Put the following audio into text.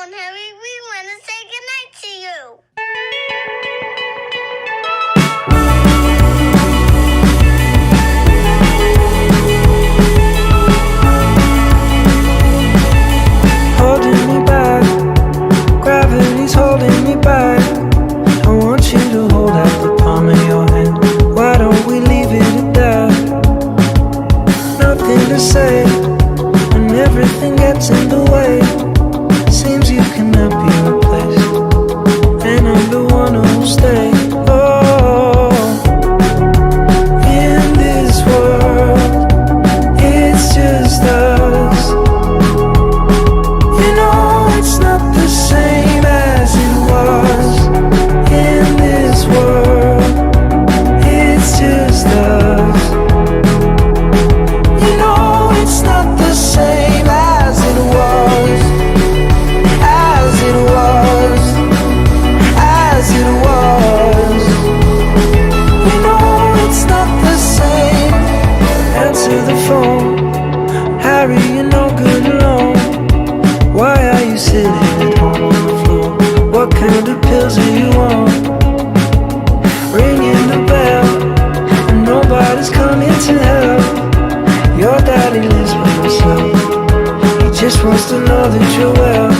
phone, Harry. We want to say goodnight to you. Holding me back, gravity's holding me back. I want you to hold out the palm of your hand. Why don't we leave it at that? Nothing to say when everything gets in the way. Seems you cannot be replaced, and I'm the one who'll stay. Oh, in this world, it's just us. You know it's not the same as it was. In this world, it's just us. You know it's not the same as it was. As it was. As it was. You know it's not the same. Answer the phone, Harry, you're no good alone. Why are you sitting at home on the floor? What kind of pills are you on? Ringing the bell, and nobody's coming to help. Your daddy lives by himself. He just wants to know that you're well.